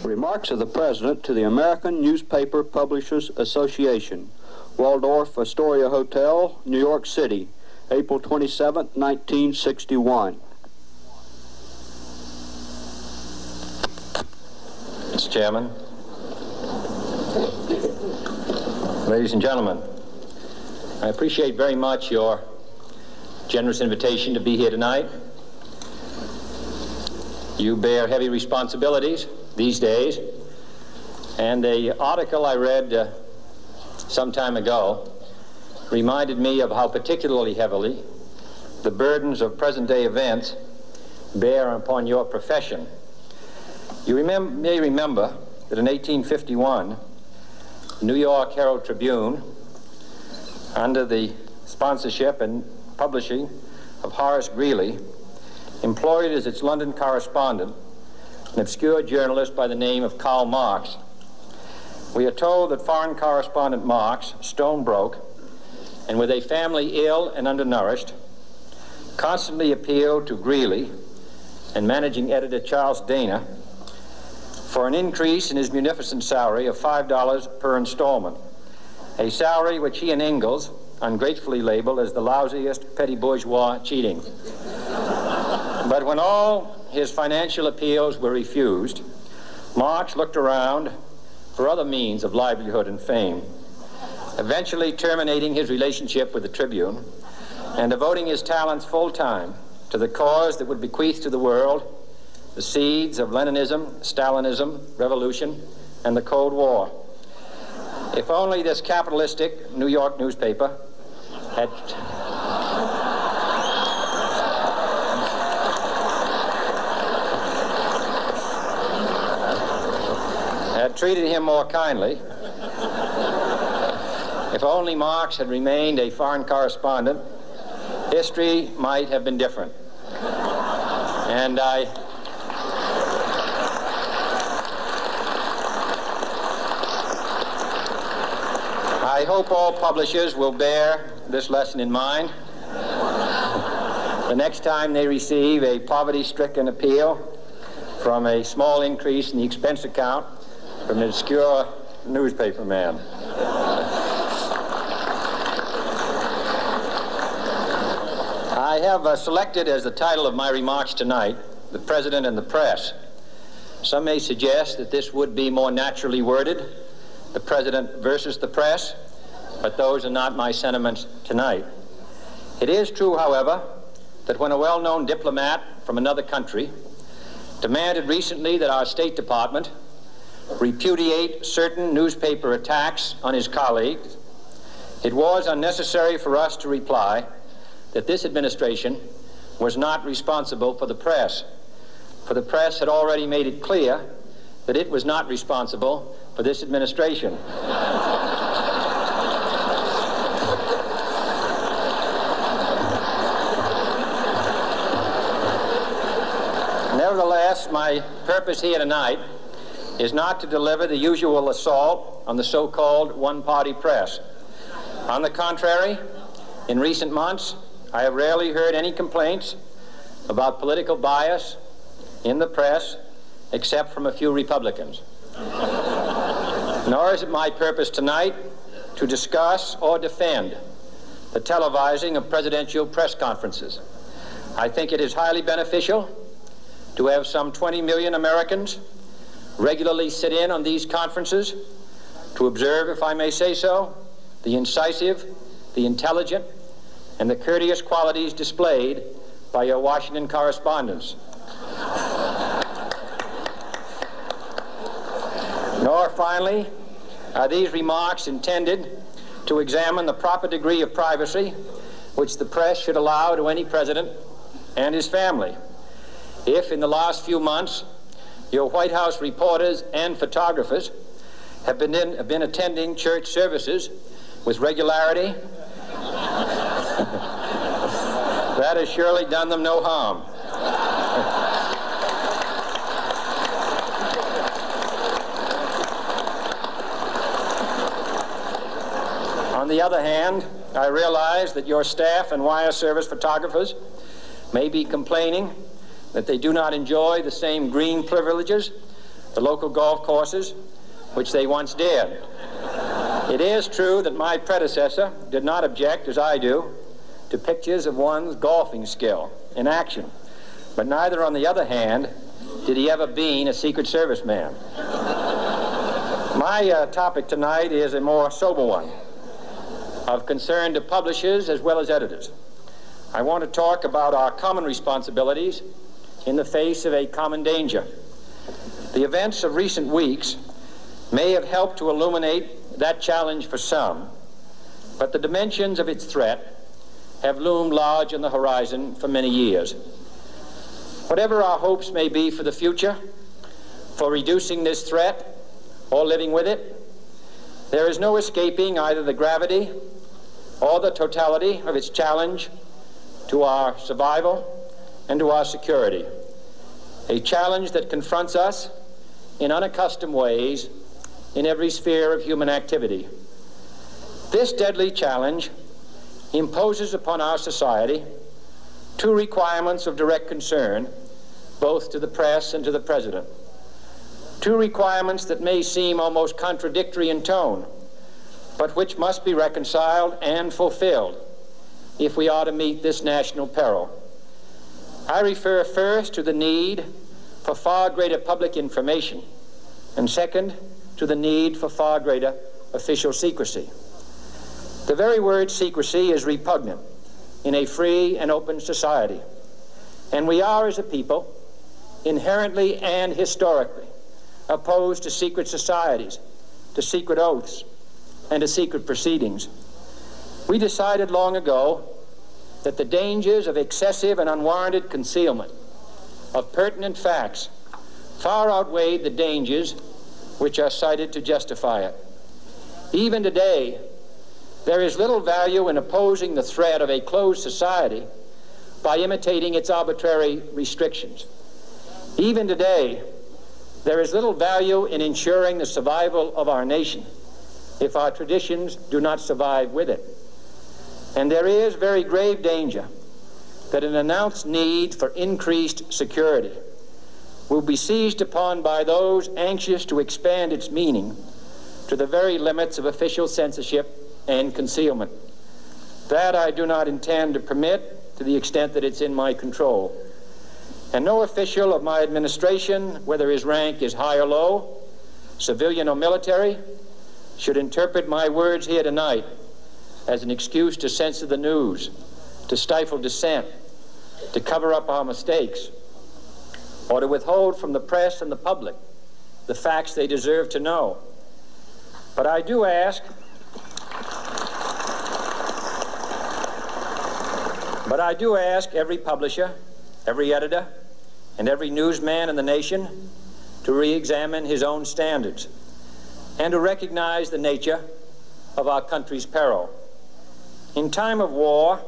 Remarks of the President to the American Newspaper Publishers Association, Waldorf Astoria Hotel, New York City, April 27, 1961. Mr. Chairman, ladies and gentlemen, I appreciate very much your generous invitation to be here tonight. You bear heavy responsibilities these days, and the article I read some time ago reminded me of how particularly heavily the burdens of present-day events bear upon your profession. You may remember that in 1851, the New York Herald Tribune, under the sponsorship and publishing of Horace Greeley, employed as its London correspondent an obscure journalist by the name of Karl Marx. We are told that foreign correspondent Marx, stone broke, and with a family ill and undernourished, constantly appealed to Greeley and managing editor Charles Dana for an increase in his munificent salary of $5 per installment, a salary which he and Ingalls ungratefully labeled as the lousiest petty bourgeois cheating. But when all his financial appeals were refused, Marx looked around for other means of livelihood and fame, eventually terminating his relationship with the Tribune and devoting his talents full-time to the cause that would bequeath to the world the seeds of Leninism, Stalinism, revolution, and the Cold War. If only this capitalistic New York newspaper had treated him more kindly, if only Marx had remained a foreign correspondent, history might have been different. And I hope all publishers will bear this lesson in mind the next time they receive a poverty-stricken appeal from a small increase in the expense account from an obscure newspaper man. I have selected as the title of my remarks tonight, "The President and the Press." Some may suggest that this would be more naturally worded, "The President versus the Press," but those are not my sentiments tonight. It is true, however, that when a well-known diplomat from another country demanded recently that our State Department repudiate certain newspaper attacks on his colleagues, it was unnecessary for us to reply that this administration was not responsible for the press, for the press had already made it clear that it was not responsible for this administration. Nevertheless, my purpose here tonight is not to deliver the usual assault on the so-called one-party press. On the contrary, in recent months, I have rarely heard any complaints about political bias in the press, except from a few Republicans. Nor is it my purpose tonight to discuss or defend the televising of presidential press conferences. I think it is highly beneficial to have some 20 million Americans regularly sit in on these conferences to observe, if I may say so, the incisive, the intelligent, and the courteous qualities displayed by your Washington correspondents. Nor, finally, are these remarks intended to examine the proper degree of privacy which the press should allow to any president and his family. If, in the last few months, your White House reporters and photographers have been attending church services with regularity, that has surely done them no harm. On the other hand, I realize that your staff and wire service photographers may be complaining that they do not enjoy the same green privileges the local golf courses, which they once did. It is true that my predecessor did not object, as I do, to pictures of one's golfing skill in action, but neither, on the other hand, did he ever bean a Secret Service man. My topic tonight is a more sober one, of concern to publishers as well as editors. I want to talk about our common responsibilities in the face of a common danger. The events of recent weeks may have helped to illuminate that challenge for some, but the dimensions of its threat have loomed large on the horizon for many years. Whatever our hopes may be for the future, for reducing this threat or living with it, there is no escaping either the gravity or the totality of its challenge to our survival and to our security. A challenge that confronts us in unaccustomed ways in every sphere of human activity. This deadly challenge imposes upon our society two requirements of direct concern, both to the press and to the President. Two requirements that may seem almost contradictory in tone, but which must be reconciled and fulfilled if we are to meet this national peril. I refer first to the need for far greater public information, and second, to the need for far greater official secrecy. The very word secrecy is repugnant in a free and open society, and we are, as a people, inherently and historically opposed to secret societies, to secret oaths, and to secret proceedings. We decided long ago that the dangers of excessive and unwarranted concealment of pertinent facts far outweighed the dangers which are cited to justify it. Even today, there is little value in opposing the threat of a closed society by imitating its arbitrary restrictions. Even today, there is little value in ensuring the survival of our nation if our traditions do not survive with it. And there is very grave danger that an announced need for increased security will be seized upon by those anxious to expand its meaning to the very limits of official censorship and concealment. That I do not intend to permit to the extent that it's in my control. And no official of my administration, whether his rank is high or low, civilian or military, should interpret my words here tonight as an excuse to censor the news, to stifle dissent, to cover up our mistakes, or to withhold from the press and the public the facts they deserve to know. But I do ask every publisher, every editor, and every newsman in the nation to re-examine his own standards and to recognize the nature of our country's peril. In time of war,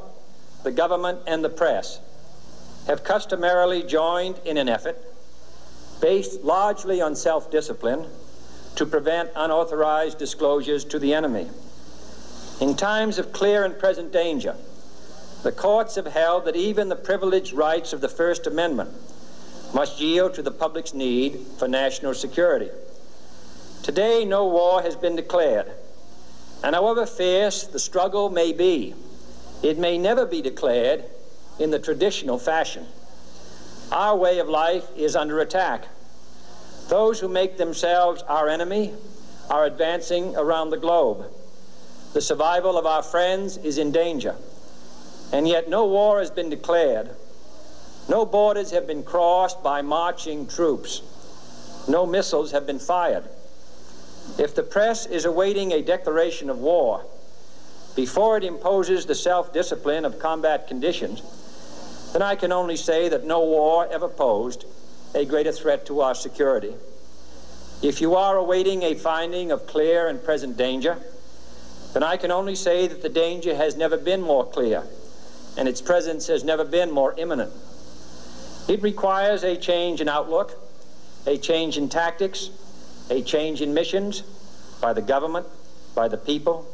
the government and the press have customarily joined in an effort based largely on self-discipline to prevent unauthorized disclosures to the enemy. In times of clear and present danger, the courts have held that even the privileged rights of the First Amendment must yield to the public's need for national security. Today, no war has been declared, and however fierce the struggle may be, it may never be declared in the traditional fashion. Our way of life is under attack. Those who make themselves our enemy are advancing around the globe. The survival of our friends is in danger, and yet no war has been declared. No borders have been crossed by marching troops. No missiles have been fired. If the press is awaiting a declaration of war before it imposes the self-discipline of combat conditions, then I can only say that no war ever posed a greater threat to our security. If you are awaiting a finding of clear and present danger, then I can only say that the danger has never been more clear, and its presence has never been more imminent. It requires a change in outlook, a change in tactics, a change in missions by the government, by the people,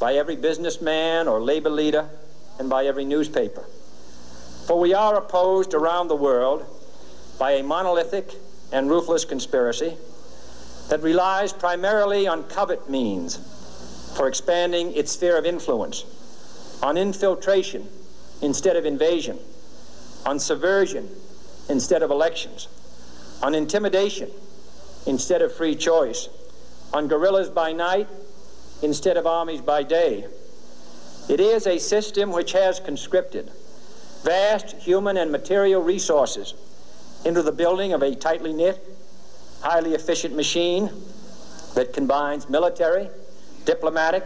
by every businessman or labor leader, and by every newspaper. For we are opposed around the world by a monolithic and ruthless conspiracy that relies primarily on covert means for expanding its sphere of influence, on infiltration instead of invasion, on subversion instead of elections, on intimidation instead of free choice, on guerrillas by night instead of armies by day. It is a system which has conscripted vast human and material resources into the building of a tightly knit, highly efficient machine that combines military, diplomatic,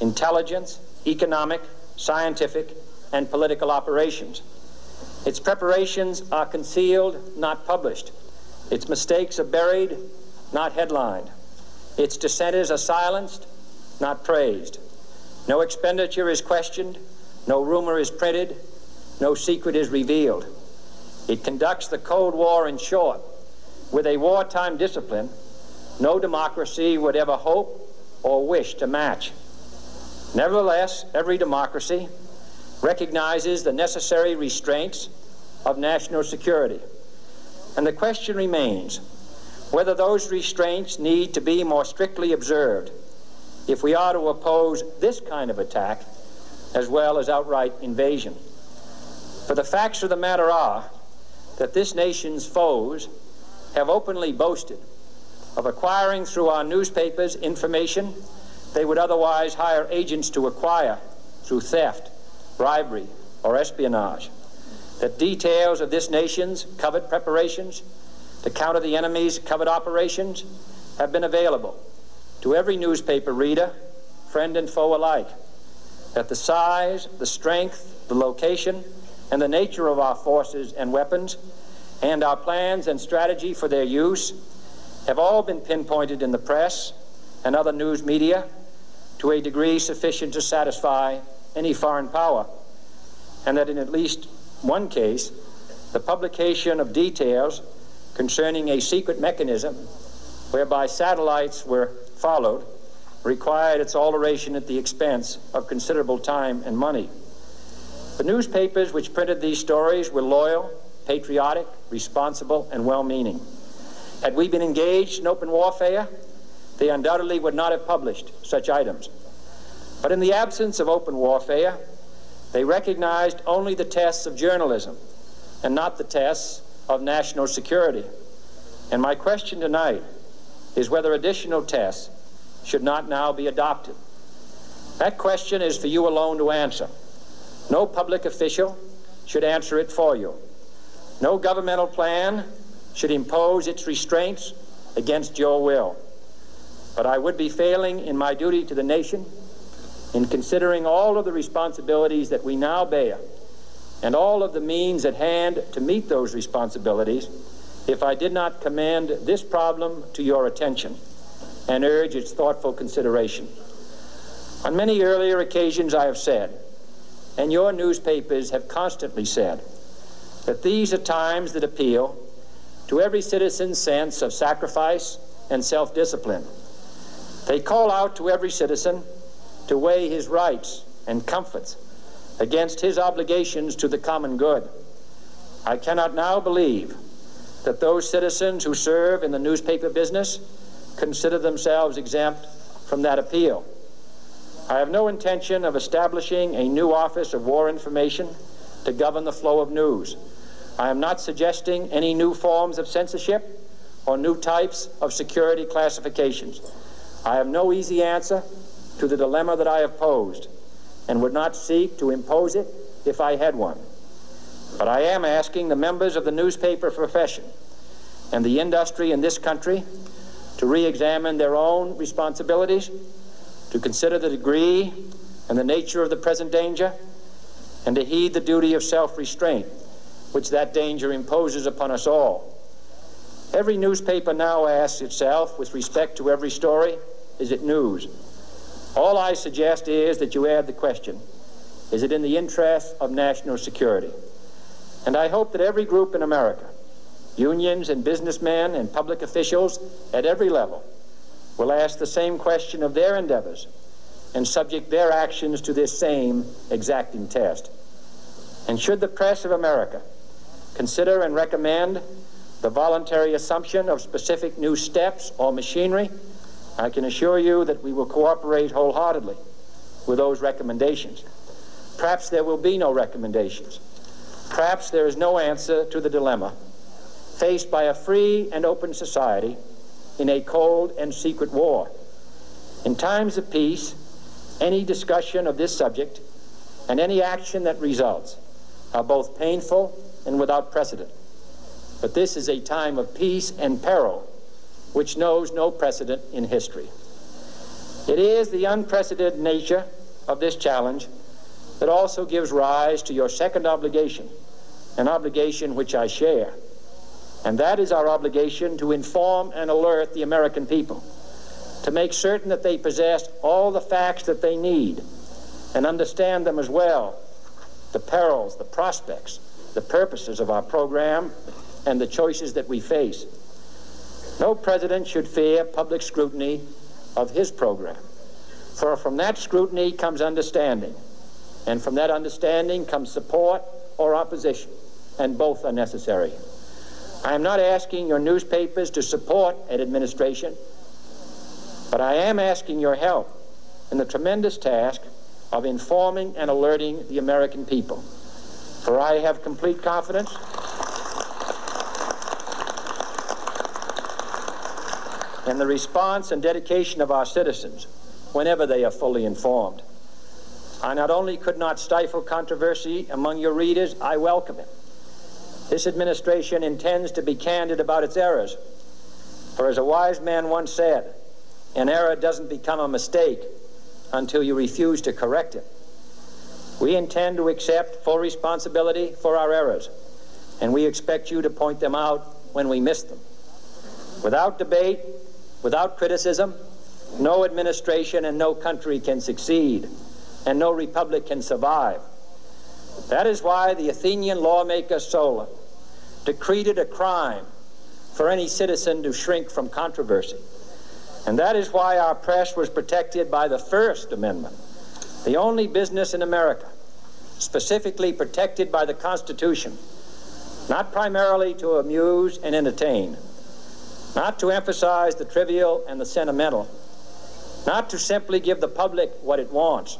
intelligence, economic, scientific, and political operations. Its preparations are concealed, not published. Its mistakes are buried, not headlined. Its dissenters are silenced, not praised. No expenditure is questioned, no rumor is printed, no secret is revealed. It conducts the Cold War, in short, with a wartime discipline no democracy would ever hope or wish to match. Nevertheless, every democracy recognizes the necessary restraints of national security. And the question remains whether those restraints need to be more strictly observed if we are to oppose this kind of attack as well as outright invasion. For the facts of the matter are that this nation's foes have openly boasted of acquiring through our newspapers information they would otherwise hire agents to acquire through theft, bribery, or espionage. That details of this nation's covert preparations to counter the enemy's covert operations have been available to every newspaper reader, friend and foe alike. That the size, the strength, the location, and the nature of our forces and weapons, and our plans and strategy for their use, have all been pinpointed in the press and other news media to a degree sufficient to satisfy any foreign power, and that in at least one case, the publication of details concerning a secret mechanism whereby satellites were followed required its alteration at the expense of considerable time and money. The newspapers which printed these stories were loyal, patriotic, responsible, and well-meaning. Had we been engaged in open warfare, they undoubtedly would not have published such items. But in the absence of open warfare, they recognized only the tests of journalism and not the tests of national security. And my question tonight is whether additional tests should not now be adopted. That question is for you alone to answer. No public official should answer it for you. No governmental plan should impose its restraints against your will. But I would be failing in my duty to the nation in considering all of the responsibilities that we now bear and all of the means at hand to meet those responsibilities if I did not commend this problem to your attention and urge its thoughtful consideration. On many earlier occasions I have said, and your newspapers have constantly said, that these are times that appeal to every citizen's sense of sacrifice and self-discipline. They call out to every citizen to weigh his rights and comforts against his obligations to the common good. I cannot now believe that those citizens who serve in the newspaper business consider themselves exempt from that appeal. I have no intention of establishing a new office of war information to govern the flow of news. I am not suggesting any new forms of censorship or new types of security classifications. I have no easy answer to the dilemma that I have posed and would not seek to impose it if I had one. But I am asking the members of the newspaper profession and the industry in this country to re-examine their own responsibilities, to consider the degree and the nature of the present danger, and to heed the duty of self-restraint which that danger imposes upon us all. Every newspaper now asks itself, with respect to every story, is it news? All I suggest is that you add the question, is it in the interest of national security? And I hope that every group in America, unions and businessmen and public officials at every level, will ask the same question of their endeavors and subject their actions to this same exacting test. And should the press of America consider and recommend the voluntary assumption of specific new steps or machinery, I can assure you that we will cooperate wholeheartedly with those recommendations. Perhaps there will be no recommendations. Perhaps there is no answer to the dilemma faced by a free and open society in a cold and secret war. In times of peace, any discussion of this subject and any action that results are both painful and without precedent. But this is a time of peace and peril which knows no precedent in history. It is the unprecedented nature of this challenge that also gives rise to your second obligation, an obligation which I share, and that is our obligation to inform and alert the American people, to make certain that they possess all the facts that they need and understand them as well, the perils, the prospects, the purposes of our program, and the choices that we face. No president should fear public scrutiny of his program, for from that scrutiny comes understanding, and from that understanding comes support or opposition, and both are necessary. I am not asking your newspapers to support an administration, but I am asking your help in the tremendous task of informing and alerting the American people. For I have complete confidence in the response and dedication of our citizens whenever they are fully informed. I not only could not stifle controversy among your readers, I welcome it. This administration intends to be candid about its errors. For as a wise man once said, an error doesn't become a mistake until you refuse to correct it. We intend to accept full responsibility for our errors, and we expect you to point them out when we miss them. Without debate, without criticism, no administration and no country can succeed, and no republic can survive. That is why the Athenian lawmaker Solon decreed it a crime for any citizen to shrink from controversy. And that is why our press was protected by the First Amendment, the only business in America specifically protected by the Constitution, not primarily to amuse and entertain, not to emphasize the trivial and the sentimental, not to simply give the public what it wants,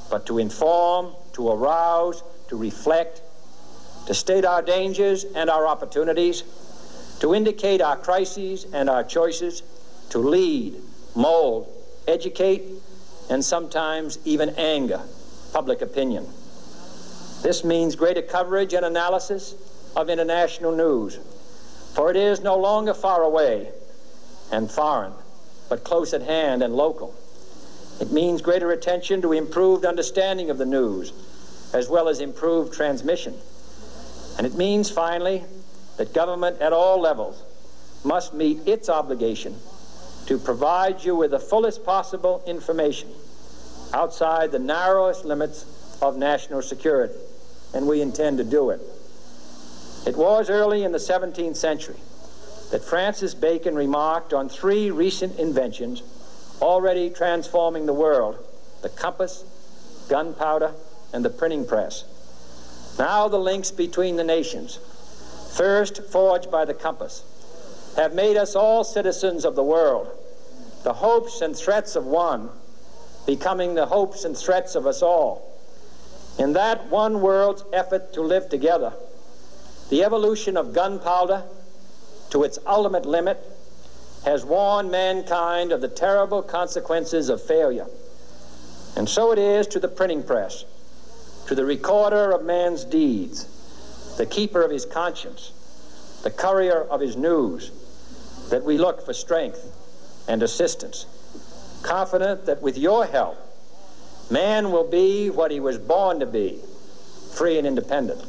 but to inform, to arouse, to reflect, to state our dangers and our opportunities, to indicate our crises and our choices, to lead, mold, educate, and sometimes even anger public opinion. This means greater coverage and analysis of international news, for it is no longer far away and foreign, but close at hand and local. It means greater attention to improved understanding of the news, as well as improved transmission. And it means, finally, that government at all levels must meet its obligation to provide you with the fullest possible information outside the narrowest limits of national security, and we intend to do it. It was early in the 17th century that Francis Bacon remarked on three recent inventions already transforming the world: the compass, gunpowder, and the printing press. Now the links between the nations, first forged by the compass, have made us all citizens of the world, the hopes and threats of one becoming the hopes and threats of us all. In that one world's effort to live together, the evolution of gunpowder to its ultimate limit has warned mankind of the terrible consequences of failure. And so it is to the printing press, to the recorder of man's deeds, the keeper of his conscience, the courier of his news, that we look for strength and assistance, confident that with your help, man will be what he was born to be, free and independent.